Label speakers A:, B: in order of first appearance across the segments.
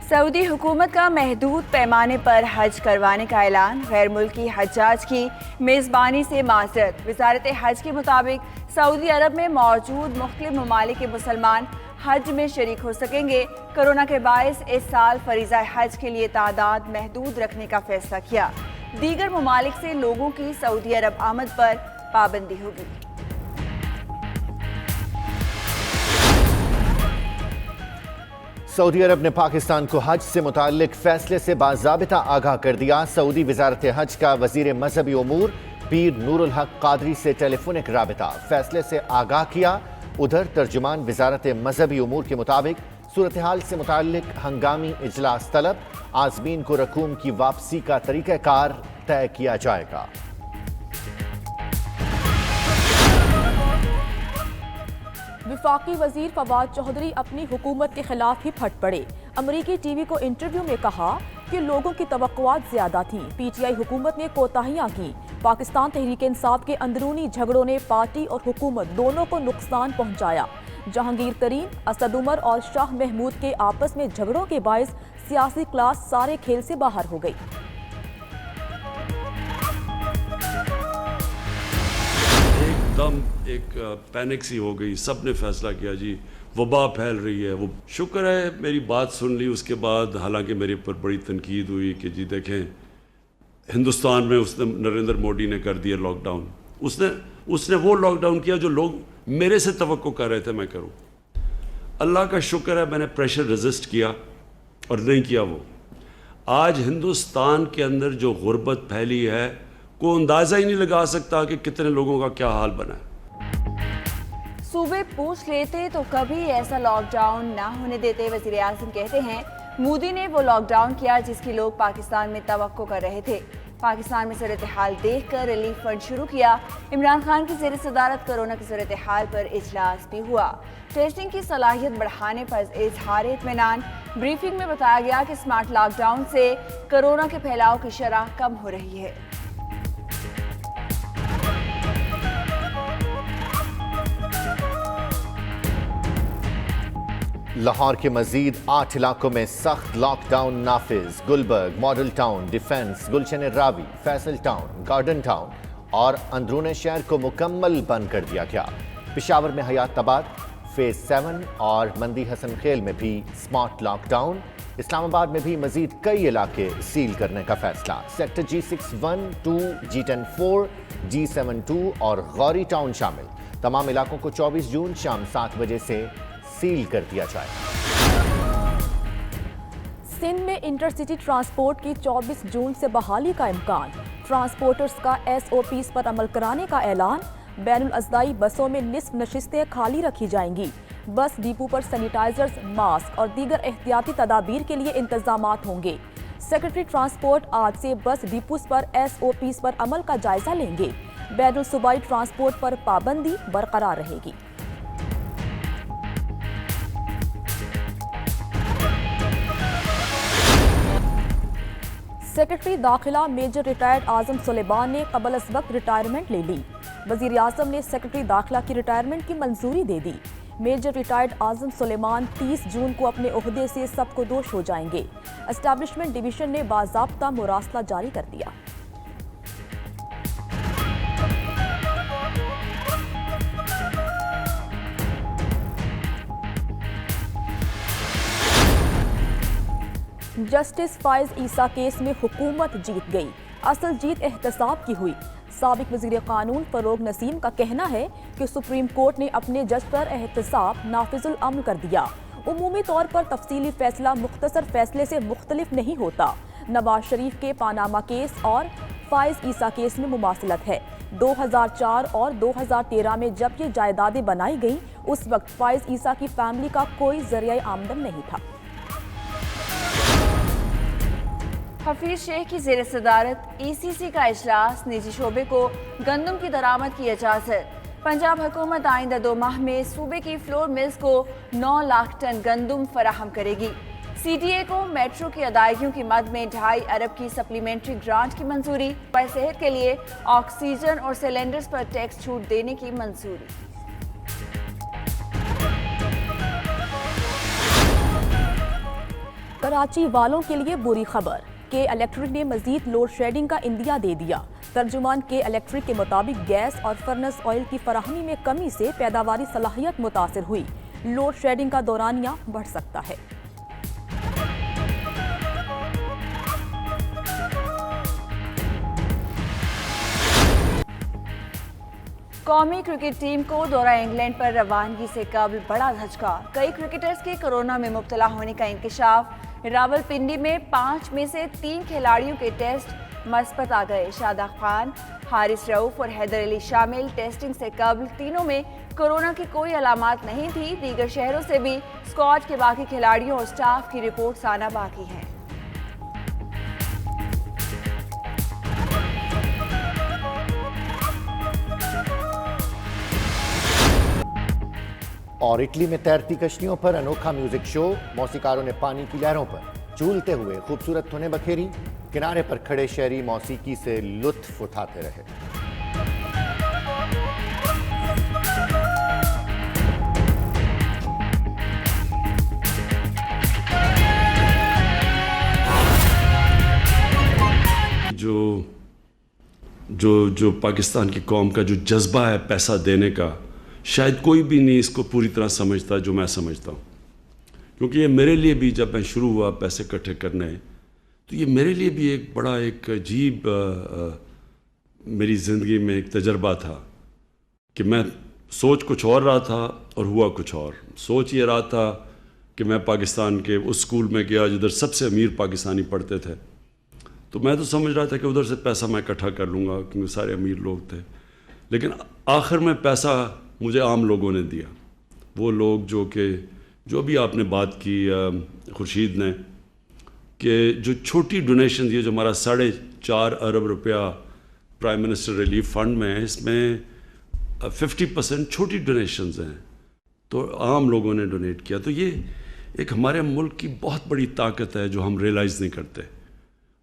A: سعودی حکومت کا محدود پیمانے پر حج کروانے کا اعلان، غیر ملکی حجاج کی میزبانی سے معذرت۔ وزارت حج کے مطابق سعودی عرب میں موجود مختلف ممالک کے مسلمان حج میں شریک ہو سکیں گے۔ کورونا کے باعث اس سال فریضہ حج کے لیے تعداد محدود رکھنے کا فیصلہ کیا۔ دیگر ممالک سے لوگوں کی سعودی عرب آمد پر پابندی ہوگی۔
B: سعودی عرب نے پاکستان کو حج سے متعلق فیصلے سے باضابطہ آگاہ کر دیا۔ سعودی وزارت حج کا وزیر مذہبی امور پیر نور الحق قادری سے ٹیلی فونک رابطہ، فیصلے سے آگاہ کیا۔ ادھر ترجمان وزارت مذہبی امور کے مطابق صورتحال سے متعلق ہنگامی اجلاس طلب، عازمین کو رقوم کی واپسی کا طریقہ کار طے کیا جائے گا۔
C: وفاقی وزیر فواد چودھری اپنی حکومت کے خلاف ہی پھٹ پڑے۔ امریکی ٹی وی کو انٹرویو میں کہا کہ لوگوں کی توقعات زیادہ تھیں، پی ٹی آئی حکومت نے کوتاہیاں کی۔ پاکستان تحریک انصاف کے اندرونی جھگڑوں نے پارٹی اور حکومت دونوں کو نقصان پہنچایا۔ جہانگیر ترین، اسد عمر اور شاہ محمود کے آپس میں جھگڑوں کے باعث سیاسی کلاس سارے کھیل سے باہر ہو گئی۔
D: دم ایک پینک سی ہو گئی، سب نے فیصلہ کیا جی وبا پھیل رہی ہے۔ وہ شکر ہے میری بات سن لی اس کے بعد، حالانکہ میرے اوپر بڑی تنقید ہوئی کہ جی دیکھیں ہندوستان میں اس نے نریندر مودی نے کر دیا لاک ڈاؤن، اس نے وہ لاک ڈاؤن کیا جو لوگ میرے سے توقع کر رہے تھے میں کروں۔ اللہ کا شکر ہے میں نے پریشر ریزسٹ کیا اور نہیں کیا وہ۔ آج ہندوستان کے اندر جو غربت پھیلی ہے کوئی اندازہ ہی نہیں لگا سکتا کہ کتنے لوگوں کا کیا حال بنا ہے۔
A: صوبے پوچھ لیتے تو کبھی ایسا لاک ڈاؤن نہ ہونے دیتے۔ وزیر اعظم کہتے ہیں مودی نے وہ لاک ڈاؤن کیا جس کی لوگ پاکستان میں توقع کر رہے تھے۔ پاکستان میں صورتحال دیکھ کر ریلیف فنڈ شروع کیا۔ عمران خان کی زیر صدارت کورونا کی صورتحال پر اجلاس بھی ہوا۔ ٹیسٹنگ کی صلاحیت بڑھانے پر اظہار اطمینان۔ بریفنگ میں بتایا گیا کہ اسمارٹ لاک ڈاؤن سے کورونا کے پھیلاؤ کی شرح کم ہو رہی ہے۔
B: لاہور کے مزید 8 علاقوں میں سخت لاک ڈاؤن نافذ۔ گلبرگ، ماڈل ٹاؤن، ڈیفنس، گلشن راوی، فیصل ٹاؤن، گارڈن ٹاؤن اور اندرون شہر کو مکمل بند کر دیا گیا۔ پشاور میں حیات آباد، فیز 7 اور مندی حسن خیل میں بھی اسمارٹ لاک ڈاؤن۔ اسلام آباد میں بھی مزید کئی علاقے سیل کرنے کا فیصلہ۔ سیکٹر G6-1, 2, G10-4, G7-2 اور غوری ٹاؤن شامل تمام علاقوں کو 24 جون شام 7 بجے سے سیل کر دیا جائے۔
C: سندھ میں انٹر سٹی ٹرانسپورٹ کی 24 جون سے بحالی کا امکان۔ ٹرانسپورٹرز کا SOPs پر عمل کرانے کا اعلان۔ بین الاضلاعی بسوں میں نصف نشستیں خالی رکھی جائیں گی۔ بس ڈپو پر سینیٹائزرز، ماسک اور دیگر احتیاطی تدابیر کے لیے انتظامات ہوں گے۔ سیکرٹری ٹرانسپورٹ آج سے بس ڈپوز پر SOPs پر عمل کا جائزہ لیں گے۔ بین الصوبائی ٹرانسپورٹ پر پابندی برقرار رہے گی۔ سیکرٹری داخلہ میجر ریٹائرڈ اعظم سلیمان نے قبل از وقت ریٹائرمنٹ لے لی۔ وزیر اعظم نے سیکرٹری داخلہ کی ریٹائرمنٹ کی منظوری دے دی۔ میجر ریٹائرڈ اعظم سلیمان 30 جون کو اپنے عہدے سے سب کو دوش ہو جائیں گے۔ اسٹیبلشمنٹ ڈویژن نے باضابطہ مراسلہ جاری کر دیا۔ جسٹس فائز عیسیٰ کیس میں حکومت جیت گئی۔ اصل جیت احتساب کی ہوئی۔ سابق وزیر قانون فروغ نسیم کا کہنا ہے کہ سپریم کورٹ نے اپنے جج پر احتساب نافذ العمل کر دیا۔ عمومی طور پر تفصیلی فیصلہ مختصر فیصلے سے مختلف نہیں ہوتا۔ نواز شریف کے پاناما کیس اور فائز عیسیٰ کیس میں مماثلت ہے۔ 2004 اور 2013 میں جب یہ جائیدادیں بنائی گئیں اس وقت فائز عیسیٰ کی فیملی کا کوئی ذریعہ آمدن نہیں تھا۔
A: حفیظ شیخ کی زیر صدارت ECC کا اجلاس، نجی شعبے کو گندم کی درآمد کی اجازت۔ پنجاب حکومت آئندہ 2 ماہ میں صوبے کی فلور ملز کو 9 لاکھ ٹن گندم فراہم کرے گی۔ CTA کو میٹرو کی ادائیگیوں کی مد میں 2.5 ارب کی سپلیمنٹری گرانٹ کی منظوری۔ صحت کے لیے آکسیجن اور سلنڈرز پر ٹیکس چھوٹ دینے کی منظوری۔
C: کراچی والوں کے لیے بری خبر کہ الیکٹرک نے مزید لوڈ شیڈنگ کا اندیا دے دیا۔ ترجمان کے الیکٹرک کے مطابق گیس اور فرنس آئل کی فراہمی میں کمی سے پیداواری صلاحیت متاثر ہوئی۔ لوڈ شیڈنگ کا دورانیہ بڑھ سکتا ہے۔
A: قومی کرکٹ ٹیم کو دورہ انگلینڈ پر روانگی سے قبل بڑا دھچکا۔ کئی کرکٹرز کے کورونا میں مبتلا ہونے کا انکشاف۔ راولپنڈی میں 5 میں سے 3 کھلاڑیوں کے ٹیسٹ مثبت آ گئے۔ شاداب خان، حارث رؤف اور حیدر علی شامل۔ ٹیسٹنگ سے قبل تینوں میں کورونا کی کوئی علامات نہیں تھی۔ دیگر شہروں سے بھی اسکواڈ کے باقی کھلاڑیوں اور سٹاف کی رپورٹس آنا باقی ہیں۔
B: اور اٹلی میں تیرتی کشتیوں پر انوکھا میوزک شو، موسیقاروں نے پانی کی لہروں پر جھولتے ہوئے خوبصورت دھنیں بکھیری، کنارے پر کھڑے شہری موسیقی سے لطف اٹھاتے رہے۔
D: جو پاکستان کی قوم کا جو جذبہ ہے پیسہ دینے کا، شاید کوئی بھی نہیں اس کو پوری طرح سمجھتا جو میں سمجھتا ہوں، کیونکہ یہ میرے لیے بھی جب میں شروع ہوا پیسے اکٹھے کرنے، تو یہ میرے لیے بھی ایک بڑا ایک عجیب میری زندگی میں ایک تجربہ تھا کہ میں سوچ کچھ اور رہا تھا اور ہوا کچھ اور۔ سوچ یہ رہا تھا کہ میں پاکستان کے اس اسکول میں گیا جدھر سب سے امیر پاکستانی پڑھتے تھے، تو میں تو سمجھ رہا تھا کہ ادھر سے پیسہ میں اکٹھا کر لوں گا کیونکہ سارے امیر لوگ تھے، لیکن آخر میں پیسہ مجھے عام لوگوں نے دیا۔ وہ لوگ جو بھی آپ نے بات کی خورشید نے، کہ جو چھوٹی ڈونیشن دی، جو ہمارا 4.5 ارب روپیہ پرائم منسٹر ریلیف فنڈ میں ہے، اس میں 50% چھوٹی ڈونیشنز ہیں، تو عام لوگوں نے ڈونیٹ کیا۔ تو یہ ایک ہمارے ملک کی بہت بڑی طاقت ہے جو ہم ریئلائز نہیں کرتے۔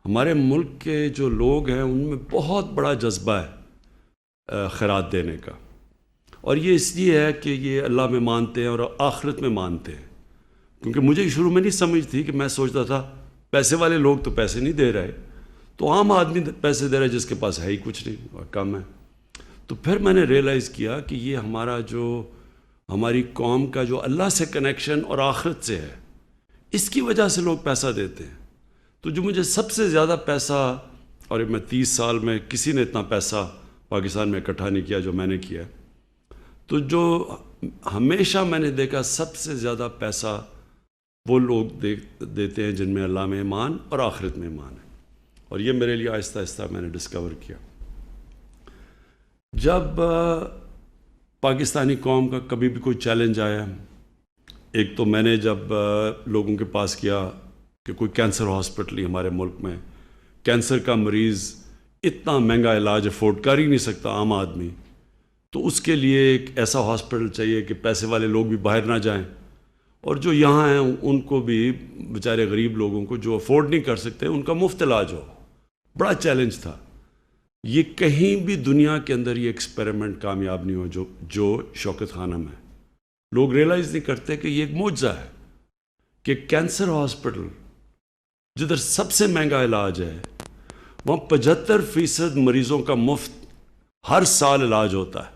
D: ہمارے ملک کے جو لوگ ہیں ان میں بہت بڑا جذبہ ہے خیرات دینے کا، اور یہ اس لیے ہے کہ یہ اللہ میں مانتے ہیں اور آخرت میں مانتے ہیں، کیونکہ مجھے شروع میں نہیں سمجھ تھی کہ میں سوچتا تھا پیسے والے لوگ تو پیسے نہیں دے رہے، تو عام آدمی پیسے دے رہا ہے جس کے پاس ہے ہی کچھ نہیں اور کم ہے۔ تو پھر میں نے ریئلائز کیا کہ یہ ہماری قوم کا جو اللہ سے کنیکشن اور آخرت سے ہے، اس کی وجہ سے لوگ پیسہ دیتے ہیں۔ تو جو مجھے سب سے زیادہ پیسہ، اور میں 30 سال میں کسی نے اتنا پیسہ پاکستان میں اکٹھا نہیں کیا جو میں نے کیا، تو جو ہمیشہ میں نے دیکھا سب سے زیادہ پیسہ وہ لوگ دیتے ہیں جن میں اللہ میں ایمان اور آخرت میں ایمان ہے، اور یہ میرے لیے آہستہ آہستہ میں نے ڈسکور کیا۔ جب پاکستانی قوم کا کبھی بھی کوئی چیلنج آیا، ایک تو میں نے جب لوگوں کے پاس کیا کہ کوئی کینسر ہاسپٹل ہی ہمارے ملک میں، کینسر کا مریض اتنا مہنگا علاج افورڈ کر ہی نہیں سکتا عام آدمی، تو اس کے لیے ایک ایسا ہاسپٹل چاہیے کہ پیسے والے لوگ بھی باہر نہ جائیں، اور جو یہاں ہیں ان کو بھی، بیچارے غریب لوگوں کو جو افورڈ نہیں کر سکتے، ان کا مفت علاج ہو۔ بڑا چیلنج تھا، یہ کہیں بھی دنیا کے اندر یہ ایکسپیریمنٹ کامیاب نہیں ہو جو شوکت خانہ میں۔ لوگ ریئلائز نہیں کرتے کہ یہ ایک معجزہ ہے کہ کینسر ہاسپٹل جدھر سب سے مہنگا علاج ہے، وہاں 75% مریضوں کا مفت ہر سال علاج ہوتا ہے،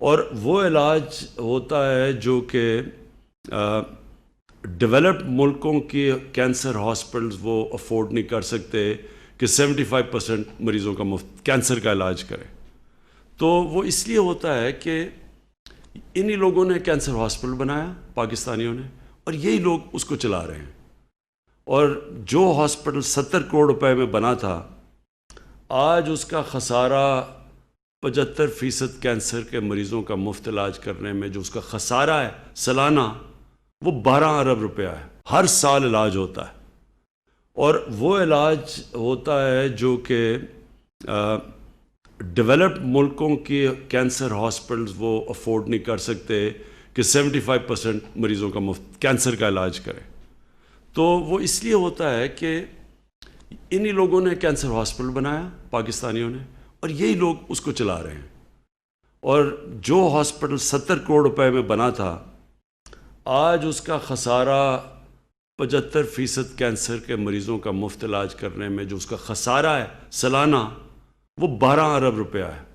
D: اور وہ علاج ہوتا ہے جو کہ ڈیولپڈ ملکوں کی کینسر ہاسپٹلز وہ افورڈ نہیں کر سکتے کہ 75% مریضوں کا مفت کینسر کا علاج کرے۔ تو وہ اس لیے ہوتا ہے کہ انہی لوگوں نے کینسر ہاسپٹل بنایا، پاکستانیوں نے، اور یہی لوگ اس کو چلا رہے ہیں۔ اور جو ہاسپٹل 70 کروڑ روپے میں بنا تھا، آج اس کا خسارہ 75% کینسر کے مریضوں کا مفت علاج کرنے میں جو اس کا خسارہ ہے سالانہ، وہ 12 ارب روپیہ ہے، ہر سال علاج ہوتا ہے، اور وہ علاج ہوتا ہے جو کہ ڈیولپڈ ملکوں کی کینسر ہاسپٹلز وہ افورڈ نہیں کر سکتے کہ 75% مریضوں کا مفت کینسر کا علاج کرے۔ تو وہ اس لیے ہوتا ہے کہ انہی لوگوں نے کینسر ہاسپٹل بنایا، پاکستانیوں نے، اور یہی لوگ اس کو چلا رہے ہیں۔ اور جو ہاسپٹل 70 کروڑ روپے میں بنا تھا، آج اس کا خسارہ 75% کینسر کے مریضوں کا مفت علاج کرنے میں جو اس کا خسارہ ہے سالانہ وہ 12 ارب روپیہ ہے.